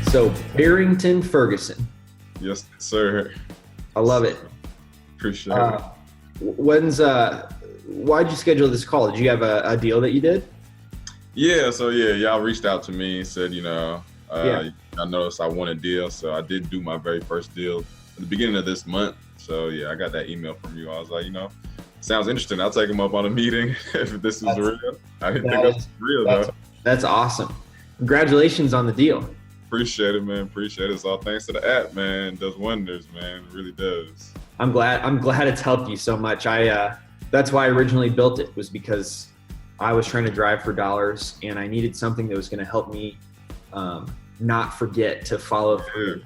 So Barrington Ferguson. Yes, sir. I love it. Appreciate it. Why'd you schedule this call? Did you have a deal that you did? Yeah, y'all reached out to me and said, I noticed I won a deal. So I did do my very first deal at the beginning of this month. So yeah, I got that email from you. I was like, sounds interesting. I'll take them up on a meeting if this is real. I didn't think that was real though. That's awesome. Congratulations on the deal. Appreciate it, man. Appreciate it. It's all thanks to the app, man. It does wonders, man. It really does. I'm glad it's helped you so much. That's why I originally built it, was because I was trying to drive for dollars and I needed something that was going to help me not forget to follow through.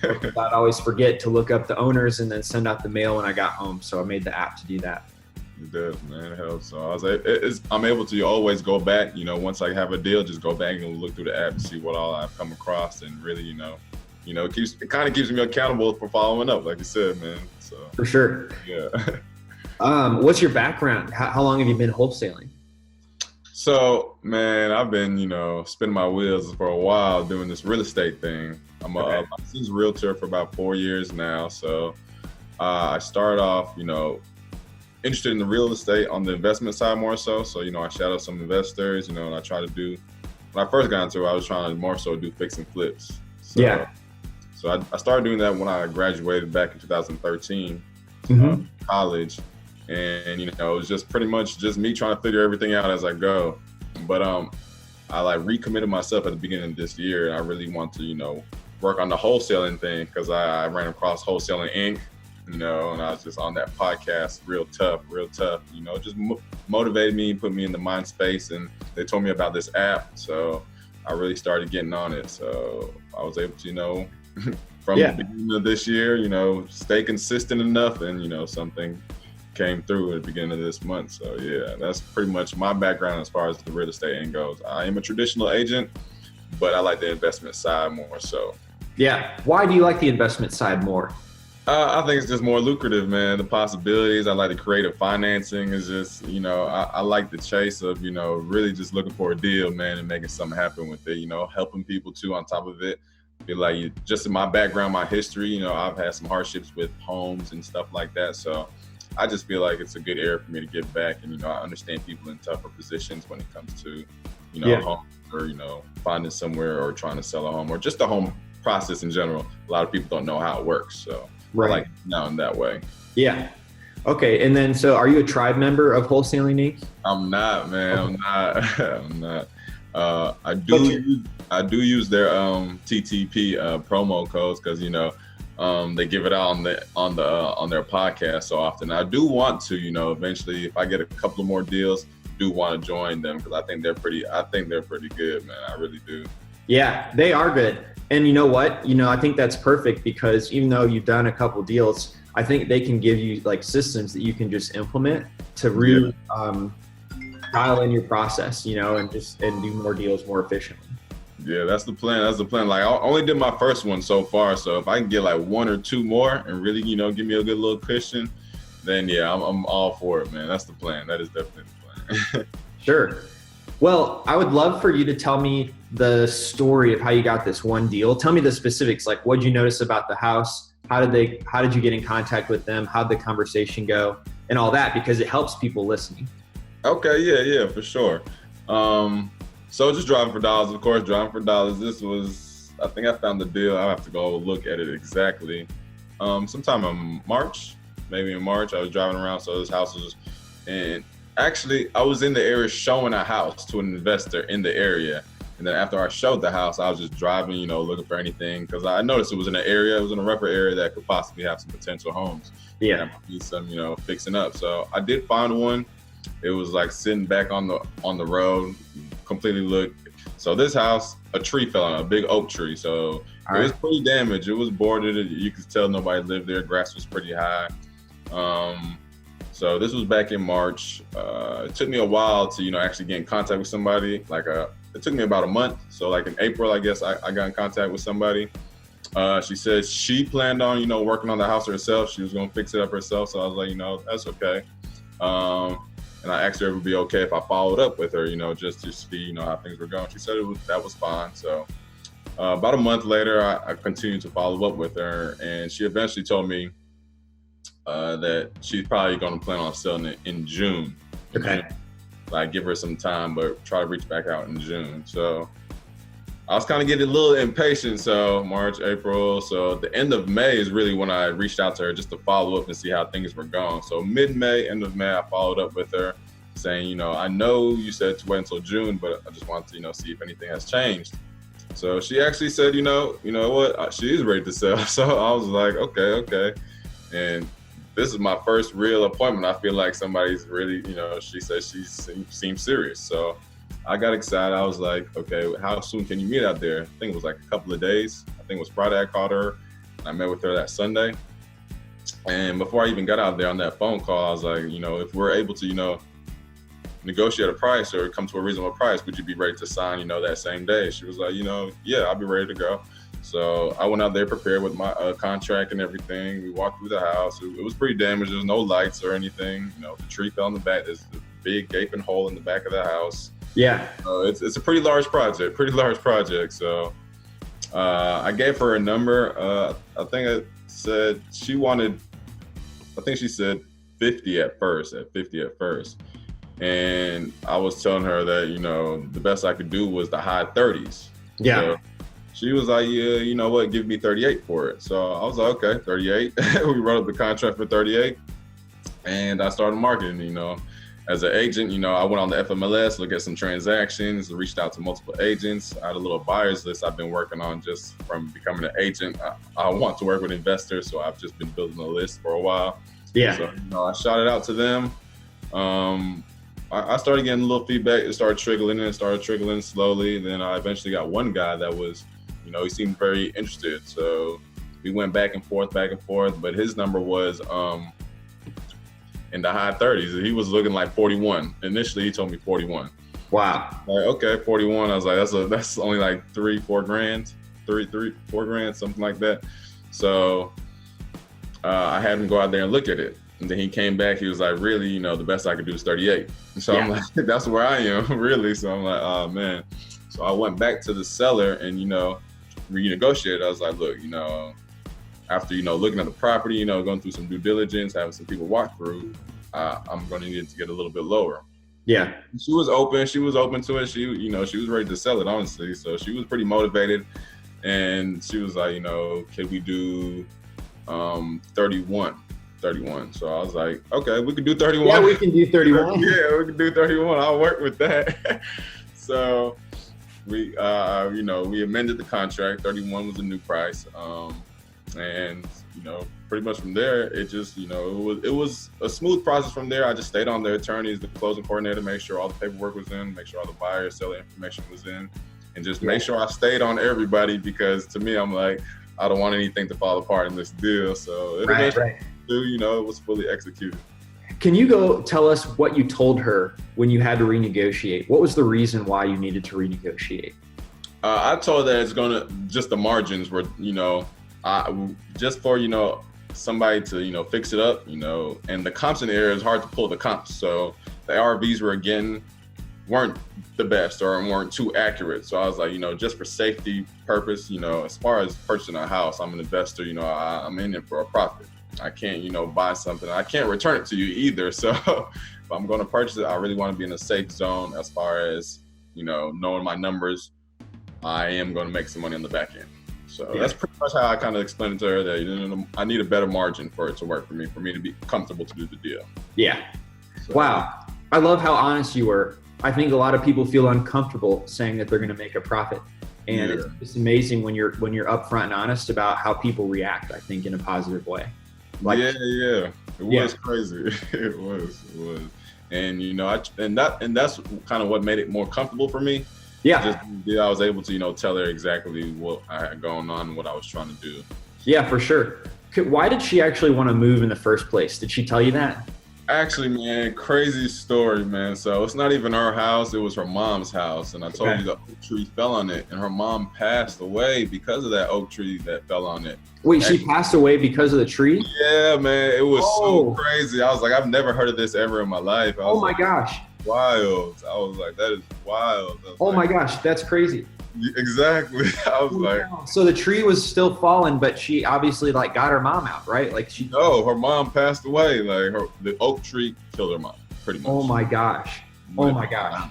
I'd always forget to look up the owners and then send out the mail when I got home. So I made the app to do that. It does, man. It helps. So I was like, I'm able to always go back, once I have a deal, just go back and look through the app and see what all I've come across, and really, it kind of keeps me accountable for following up, like you said, man. So for sure. Yeah. What's your background? How long have you been wholesaling? So, man, I've been, spinning my wheels for a while doing this real estate thing. I'm a licensed realtor for about 4 years now. So I started off, interested in the real estate on the investment side more so. So, I shadow some investors, and I try to do, when I first got into it, I was trying to more so do fix and flips. So, yeah. So I started doing that when I graduated back in 2013, college. And, it was just pretty much just me trying to figure everything out as I go. But I recommitted myself at the beginning of this year. And I really want to, work on the wholesaling thing, because I ran across Wholesaling Inc., and I was just on that podcast, real tough, just motivated me, put me in the mind space. And they told me about this app. So I really started getting on it. So I was able to, from the beginning of this year, stay consistent enough, and, something came through at the beginning of this month. So yeah, that's pretty much my background as far as the real estate end goes. I am a traditional agent, but I like the investment side more so. Yeah. Why do you like the investment side more? I think it's just more lucrative, man. The possibilities. I like the creative financing. Is just, I like the chase of, really just looking for a deal, man, and making something happen with it, helping people too on top of it. Feel like just in my background, my history, I've had some hardships with homes and stuff like that. So I just feel like it's a good area for me to give back. And, I understand people in tougher positions when it comes to, home, or, finding somewhere or trying to sell a home, or just the home process in general. A lot of people don't know how it works. So I like now in that way. Yeah. Okay. And then, so are you a tribe member of Wholesaling Inc.? I'm not, man. Okay. I'm not. I do use their TTP promo codes, because they give it out on their podcast so often. I do want to, eventually, if I get a couple of more deals, do want to join them, because I think they're pretty good, man. I really do. Yeah, they are good. And you know what? I think that's perfect, because even though you've done a couple deals, I think they can give you systems that you can just implement to really dial in your process, and do more deals more efficiently. Yeah, that's the plan. Like, I only did my first one so far. So if I can get one or two more and really, give me a good little cushion, then yeah, I'm all for it, man. That's the plan. That is definitely the plan. Sure. Well, I would love for you to tell me the story of how you got this one deal. Tell me the specifics, like what did you notice about the house? How did you get in contact with them? How'd the conversation go? And all that, because it helps people listening. Okay, yeah, for sure. So just driving for dollars, of course, This was, I think I found the deal. I'll have to go look at it exactly. Sometime in March, maybe in March, I was driving around. So this house was, and actually I was in the area showing a house to an investor in the area. And then after I showed the house, I was just driving, looking for anything, because I noticed it was in a rougher area that could possibly have some potential homes. Yeah. That might need some, fixing up. So I did find one. It was sitting back on the road, completely looked. So this house, a tree fell on, a big oak tree. So it was pretty damaged. It was boarded. You could tell nobody lived there. Grass was pretty high. So this was back in March. It took me a while to, actually get in contact with somebody. It took me about a month. So in April, I guess I got in contact with somebody. She said she planned on, working on the house herself. She was going to fix it up herself. So I was like, that's okay. And I asked her if it would be okay if I followed up with her, just to see, how things were going. She said that was fine. So About a month later, I continued to follow up with her, and she eventually told me that she's probably going to plan on selling it in June. Okay. Like, give her some time, but try to reach back out in June. So I was kind of getting a little impatient. So March, April. So the end of May is really when I reached out to her just to follow up and see how things were going. So mid-May, end of May, I followed up with her saying, I know you said to wait until June, but I just wanted to, see if anything has changed. So she actually said, you know what, she is ready to sell. So I was like, okay. And this is my first real appointment. I feel like somebody's really, she said she seems serious. So I got excited. I was like, okay, how soon can you meet out there? I think it was like a couple of days. I think it was Friday I called her. And I met with her that Sunday. And before I even got out there on that phone call, I was like, if we're able to, negotiate a price or come to a reasonable price, would you be ready to sign, that same day? She was like, yeah, I'll be ready to go. So I went out there prepared with my contract and everything. We walked through the house. It was pretty damaged. There was no lights or anything. The tree fell in the back. There's a big gaping hole in the back of the house. Yeah. It's a pretty large project. So I gave her a number. I think she said 50 at first. And I was telling her that, the best I could do was the high 30s. Yeah. So she was like, yeah, you know what, give me 38 for it. So I was like, okay, 38. We wrote up the contract for 38. And I started marketing, as an agent, I went on the FMLS, looked at some transactions, reached out to multiple agents. I had a little buyer's list I've been working on just from becoming an agent. I want to work with investors, so I've just been building a list for a while. Yeah. So, I shot it out to them. I started getting a little feedback. It started trickling slowly. Then I eventually got one guy that was, he seemed very interested. So we went back and forth, but his number was in the high 30s. He was looking like 41. Initially, he told me 41. Wow. Like, okay, 41. I was like, that's only like $4 grand, something like that. So I had him go out there and look at it. And then he came back, he was like, really, the best I could do is 38. So yeah. I'm like, that's where I am, really. So I'm like, oh, man. So I went back to the seller and, renegotiated. I was like, look, after, looking at the property, going through some due diligence, having some people walk through, I'm going to need it to get a little bit lower. Yeah. She was open to it. She was ready to sell it, honestly. So she was pretty motivated. And she was like, can we do 31? So I was like, okay, we can do 31. Yeah, we can do 31. Yeah, we can do 31. I'll work with that. So we, we amended the contract. 31 was the new price. And, pretty much from there, it just, it was a smooth process from there. I just stayed on the attorneys, the closing coordinator, make sure all the paperwork was in, make sure all the buyer, seller information was in, and just make sure I stayed on everybody because to me, I'm like, I don't want anything to fall apart in this deal. So it was fully executed. Can you go tell us what you told her when you had to renegotiate? What was the reason why you needed to renegotiate? I told her just the margins were, just for, somebody to, fix it up, and the comps in the area is hard to pull the comps. So the ARVs weren't the best or weren't too accurate. So I was like, just for safety purpose, as far as purchasing a house, I'm an investor, I'm in it for a profit. I can't, buy something. I can't return it to you either. So if I'm going to purchase it, I really want to be in a safe zone as far as, knowing my numbers. I am going to make some money on the back end. So that's pretty much how I kind of explained it to her that, I need a better margin for it to work for me to be comfortable to do the deal. Yeah. So, wow. I love how honest you were. I think a lot of people feel uncomfortable saying that they're going to make a profit. And it's amazing when you're upfront and honest about how people react, I think, in a positive way. It was crazy. It was. And that's kind of what made it more comfortable for me. Yeah. I was able to, tell her exactly what I had going on and what I was trying to do. Yeah, for sure. Why did she actually want to move in the first place? Did she tell you that? Actually, man, crazy story, man. So it's not even her house, it was her mom's house. And I told you the oak tree fell on it, and her mom passed away because of that oak tree that fell on it. Wait, she passed away because of the tree? Yeah, man, it was so crazy. I was like, I've never heard of this ever in my life. Oh my gosh. Wild. I was like, that is wild. My gosh, that's crazy. Exactly. I was like, So the tree was still falling, but she obviously like got her mom out, right? Like she. no, her mom passed away. Like the oak tree killed her mom, pretty much. Oh my gosh. Oh my gosh.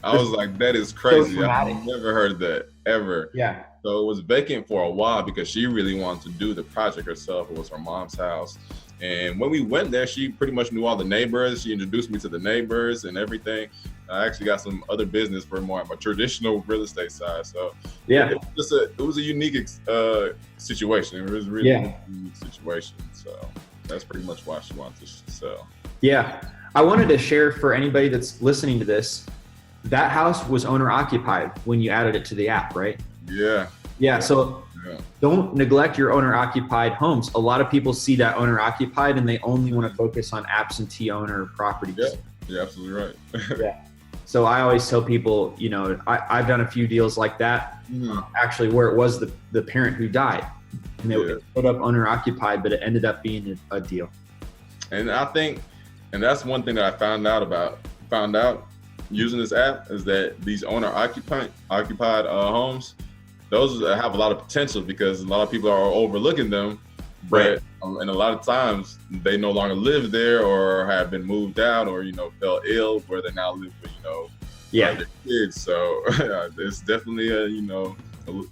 I was like, that is crazy. So I've never heard that ever. Yeah. So it was vacant for a while because she really wanted to do the project herself. It was her mom's house. And when we went there, she pretty much knew all the neighbors. She introduced me to the neighbors and everything. I actually got some other business for more of a traditional real estate side. So yeah, it was a unique situation. It was really a unique situation. So that's pretty much why she wanted to sell. Yeah. I wanted to share for anybody that's listening to this, that house was owner occupied when you added it to the app, right? Yeah. Yeah. So don't neglect your owner occupied homes. A lot of people see that owner occupied and they only want to focus on absentee owner properties. Yeah, you're absolutely right. Yeah. So I always tell people, you know, I've done a few deals like that, actually where it was the parent who died and they would put up owner occupied, but it ended up being a deal. And I think, and that's one thing that I found out using this app is that these owner occupied homes, those have a lot of potential because a lot of people are overlooking them, but and a lot of times they no longer live there or have been moved out or, you know, fell ill where they now live with, you know, their kids. So it's definitely a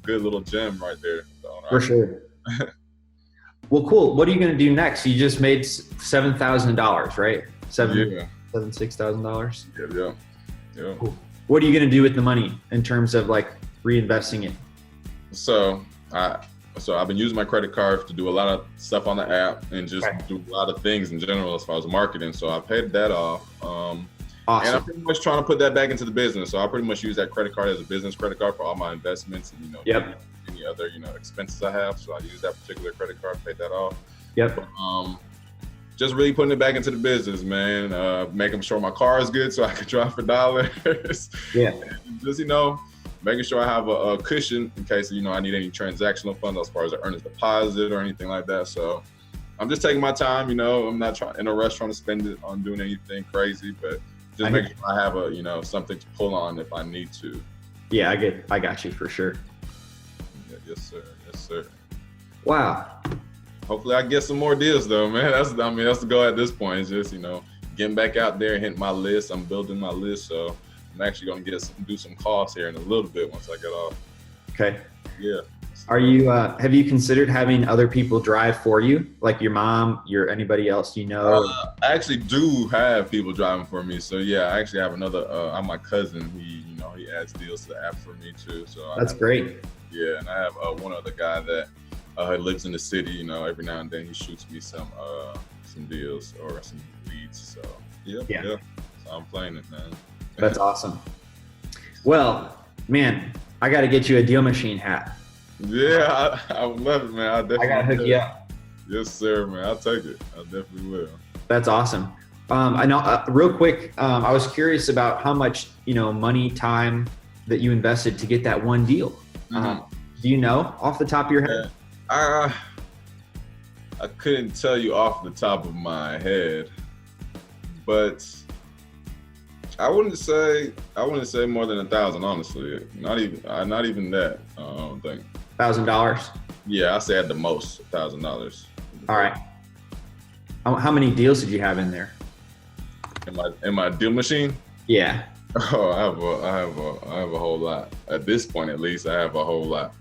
good little gem right there. For sure. Well, cool. What are you going to do next? You just made $7,000, right? $6,000. Yeah. Cool. What are you going to do with the money in terms of like reinvesting it? So I've been using my credit card to do a lot of stuff on the app and just do a lot of things in general as far as marketing. So I paid that off. Awesome. And I'm pretty much trying to put that back into the business. So I pretty much use that credit card as a business credit card for all my investments and, you know, any other, you know, expenses I have. So I use that particular credit card, paid that off. Yep. Just really putting it back into the business, man. Making sure my car is good so I can drive for dollars. Yeah. And just, you know, making sure I have a cushion in case, you know, I need any transactional funds as far as an earnest deposit or anything like that. So I'm just taking my time, you know. I'm not in a rush trying to spend it on doing anything crazy, but just making sure I have a, you know, something to pull on if I need to. Yeah, I got you for sure. Yeah, yes, sir. Wow. Hopefully I get some more deals though, man. That's the goal at this point. It's just, you know, getting back out there and hitting my list. I'm building my list, so I'm actually going to do some calls here in a little bit once I get off. Okay. Yeah. Are you, have you considered having other people drive for you? Like your mom, anybody else you know? I actually do have people driving for me. So yeah, I actually have another, I'm my cousin. He adds deals to the app for me too. So that's great. Yeah. And I have one other guy that lives in the city, you know, every now and then he shoots me some deals or some leads. So yeah. So I'm playing it, man. That's awesome. Well, man, I got to get you a DealMachine hat. Yeah, I would love it, man. I got to hook you up. Yes, sir, man. I'll take it. I definitely will. That's awesome. I know, real quick, I was curious about how much, you know, money, time that you invested to get that one deal. Do you know off the top of your head? I couldn't tell you off the top of my head, but I wouldn't say more than 1,000, honestly. Not even that. I don't think. $1,000. Yeah, I say at the most $1,000. All right. How many deals did you have in there? In my DealMachine? Yeah. Oh, I have a whole lot. At this point, at least, I have a whole lot,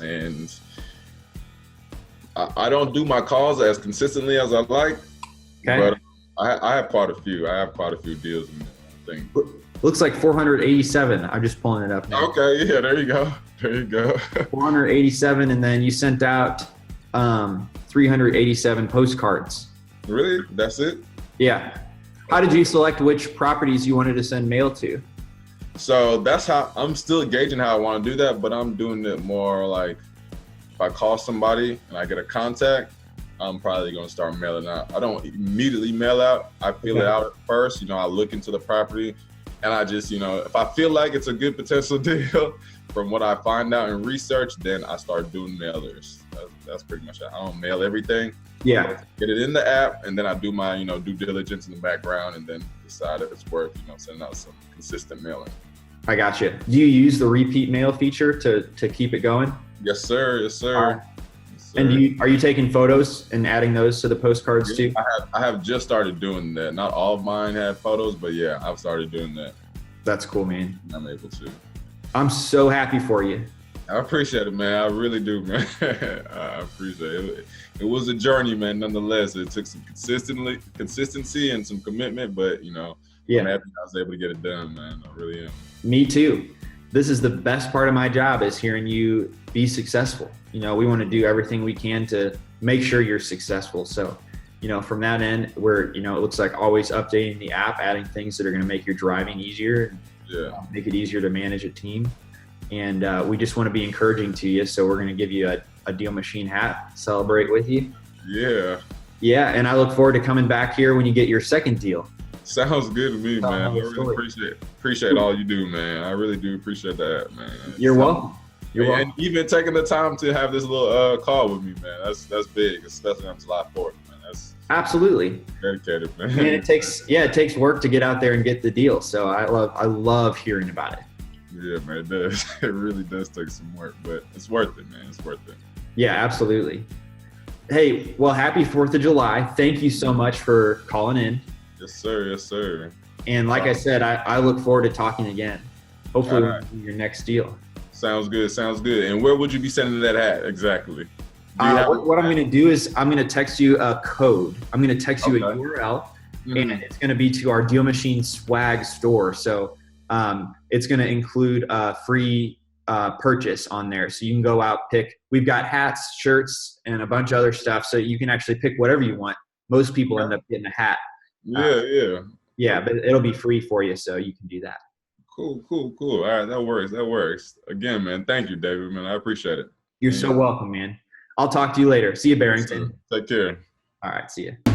and I don't do my calls as consistently as I like. Okay. But I have quite a few. I have quite a few deals in there, I think. Looks like 487. I'm just pulling it up now. Okay, yeah, there you go. 487, and then you sent out 387 postcards. Really? That's it? Yeah. How did you select which properties you wanted to send mail to? So that's how I'm still gauging how I want to do that, but I'm doing it more like if I call somebody and I get a contact, I'm probably going to start mailing out. I don't immediately mail out. I feel it out at first. You know, I look into the property and I just, you know, if I feel like it's a good potential deal from what I find out and research, then I start doing mailers. That's pretty much it. I don't mail everything. Yeah. Get it in the app and then I do my, you know, due diligence in the background and then decide if it's worth, you know, sending out some consistent mailing. I got you. Do you use the repeat mail feature to keep it going? Yes, sir. Yes, sir. Yes, sir. And are you taking photos and adding those to the postcards too? I have just started doing that. Not all of mine have photos, but yeah, I've started doing that. That's cool, man. I'm able to. I'm so happy for you. I appreciate it, man. I really do, man. I appreciate it. It was a journey, man. Nonetheless, it took some consistency and some commitment, but Yeah. I'm happy I was able to get it done, man. I really am. Me too. This is the best part of my job, is hearing you be successful. We want to do everything we can to make sure you're successful. So, from that end, we're, it looks like always updating the app, adding things that are going to make your driving easier, make it easier to manage a team. And we just want to be encouraging to you. So we're going to give you a DealMachine hat, celebrate with you. Yeah. Yeah. And I look forward to coming back here when you get your second deal. Sounds good to me, man. I really appreciate all you do, man. I really do appreciate that, man. You're welcome. You're welcome. And even taking the time to have this little call with me, man. That's big, especially on July 4th, man. That's absolutely dedicated, man. And it takes work to get out there and get the deal. So I love hearing about it. Yeah, man, it does. It really does take some work, but it's worth it, man. It's worth it. Yeah, absolutely. Hey, well, happy 4th of July. Thank you so much for calling in. Yes, sir. Yes, sir. And like I said, I look forward to talking again. Hopefully your next deal. Sounds good. Sounds good. And where would you be sending that hat exactly? What I'm going to do is I'm going to text you a code. I'm going to text you a URL, and it's going to be to our DealMachine swag store. So it's going to include a free purchase on there. So you can go out, we've got hats, shirts, and a bunch of other stuff. So you can actually pick whatever you want. Most people end up getting a hat. Yeah, but it'll be free for you, so you can do that. Cool. All right, that works. Again, man, thank you, David, man. I appreciate it. You're so welcome, man. I'll talk to you later. See you, Barrington. Take care. All right, see you.